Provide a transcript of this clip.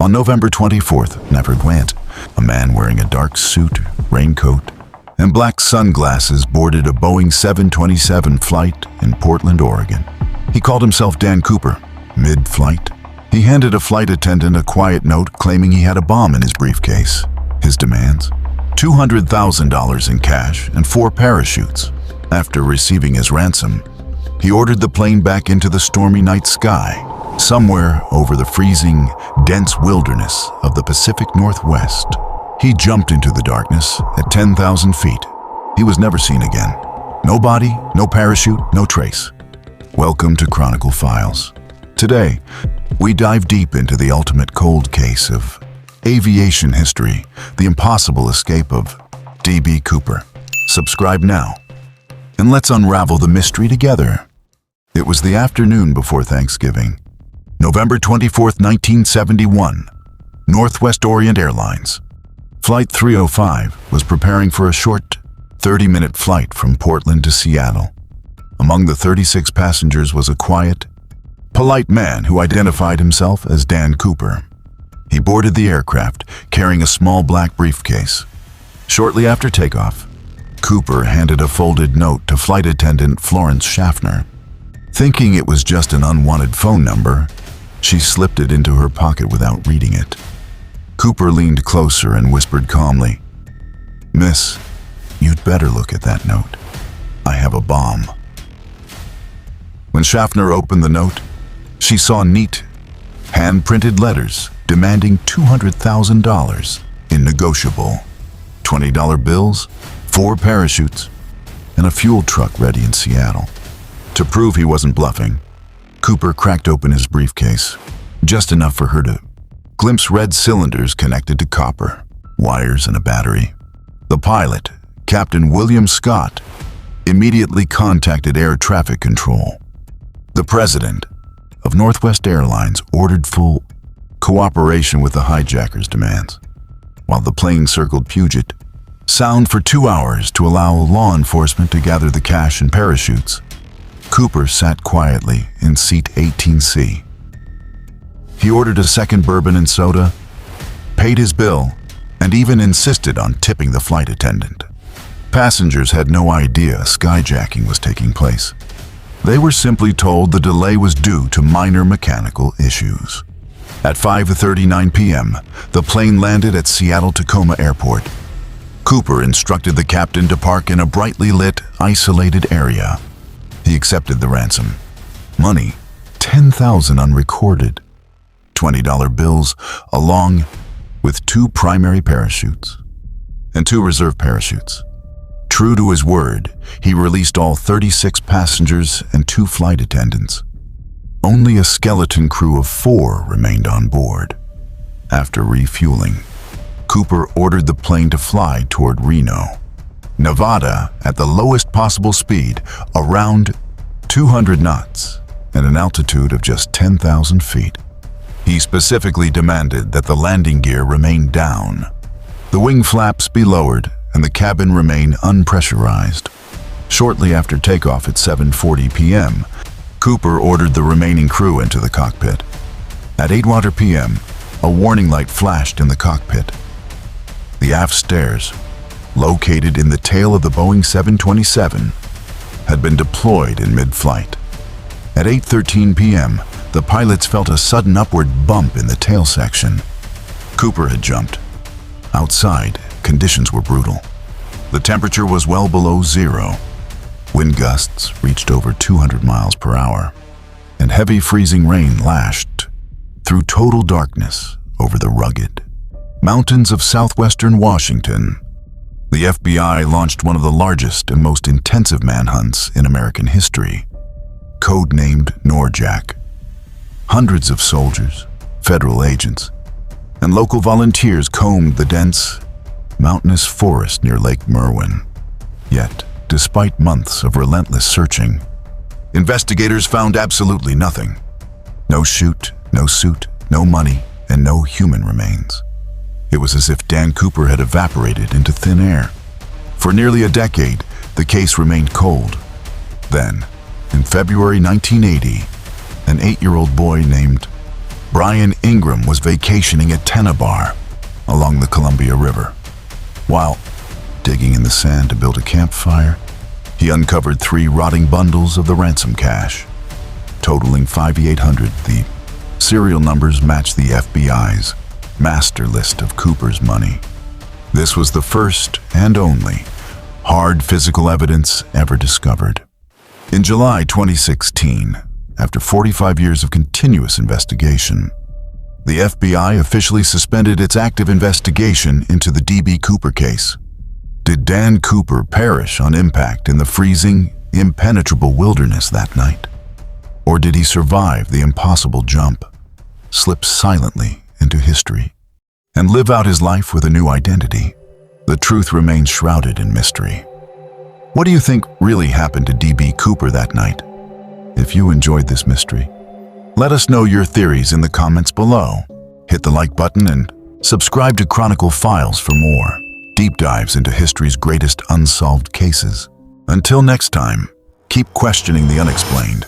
On November 24th, never went, a man wearing a dark suit, raincoat, and black sunglasses boarded a Boeing 727 flight in Portland, Oregon. He called himself Dan Cooper. Mid-flight, he handed a flight attendant a quiet note claiming he had a bomb in his briefcase. His demands? $200,000 in cash and 4 parachutes. After receiving his ransom, he ordered the plane back into the stormy night sky, somewhere over the freezing, dense wilderness of the Pacific Northwest. He jumped into the darkness at 10,000 feet. He was never seen again. No body, no parachute, no trace. Welcome to Chronicle Files. Today, we dive deep into the ultimate cold case of aviation history, the impossible escape of D.B. Cooper. Subscribe now, and let's unravel the mystery together. It was the afternoon before Thanksgiving, November 24th, 1971. Northwest Orient Airlines Flight 305 was preparing for a short 30-minute flight from Portland to Seattle. Among the 36 passengers was a quiet, polite man who identified himself as Dan Cooper. He boarded the aircraft carrying a small black briefcase. Shortly after takeoff, Cooper handed a folded note to flight attendant Florence Schaffner. Thinking it was just an unwanted phone number, she slipped it into her pocket without reading it. Cooper leaned closer and whispered calmly, "Miss, you'd better look at that note. I have a bomb." When Schaffner opened the note, she saw neat, hand-printed letters demanding $200,000 in negotiable $20 bills, 4 parachutes, and a fuel truck ready in Seattle. To prove he wasn't bluffing, Cooper cracked open his briefcase, just enough for her to glimpse red cylinders connected to copper, wires, and a battery. The pilot, Captain William Scott, immediately contacted air traffic control. The president of Northwest Airlines ordered full cooperation with the hijackers' demands. While the plane circled Puget Sound for 2 hours to allow law enforcement to gather the cash and parachutes, Cooper sat quietly in seat 18C. He ordered a second bourbon and soda, paid his bill, and even insisted on tipping the flight attendant. Passengers had no idea skyjacking was taking place. They were simply told the delay was due to minor mechanical issues. At 5:39 p.m., the plane landed at Seattle-Tacoma Airport. Cooper instructed the captain to park in a brightly lit, isolated area. He accepted the ransom. Money, $10,000 unrecorded. $20 bills, along with 2 primary parachutes and 2 reserve parachutes. True to his word, he released all 36 passengers and 2 flight attendants. Only a skeleton crew of 4 remained on board. After refueling, Cooper ordered the plane to fly toward Reno, Nevada, at the lowest possible speed, around 200 knots, at an altitude of just 10,000 feet. He specifically demanded that the landing gear remain down, the wing flaps be lowered, and the cabin remain unpressurized. Shortly after takeoff at 7:40 p.m., Cooper ordered the remaining crew into the cockpit. At 8:00 p.m., a warning light flashed in the cockpit. The aft stairs, located in the tail of the Boeing 727, had been deployed in mid-flight. At 8:13 p.m., the pilots felt a sudden upward bump in the tail section. Cooper had jumped. Outside, conditions were brutal. The temperature was well below zero. Wind gusts reached over 200 miles per hour, and heavy freezing rain lashed through total darkness over the rugged mountains of southwestern Washington. The FBI launched one of the largest and most intensive manhunts in American history, codenamed Norjack. Hundreds of soldiers, federal agents, and local volunteers combed the dense, mountainous forest near Lake Merwin. Yet, despite months of relentless searching, investigators found absolutely nothing. No chute, no suit, no money, and no human remains. It was as if Dan Cooper had evaporated into thin air. For nearly a decade, the case remained cold. Then, in February 1980, an 8-year-old boy named Brian Ingram was vacationing at Tennebar along the Columbia River. While digging in the sand to build a campfire, he uncovered 3 rotting bundles of the ransom cash, totaling $5,800. The serial numbers matched the FBI's master list of Cooper's money. This was the first and only hard physical evidence ever discovered. In July 2016, after 45 years of continuous investigation, the FBI officially suspended its active investigation into the D.B. Cooper case. Did Dan Cooper perish on impact in the freezing, impenetrable wilderness that night? Or did he survive the impossible jump, slip silently into history, and live out his life with a new identity? The truth remains shrouded in mystery. What do you think really happened to D.B. Cooper that night? If you enjoyed this mystery, let us know your theories in the comments below. Hit the like button and subscribe to Chronicle Files for more deep dives into history's greatest unsolved cases. Until next time, keep questioning the unexplained.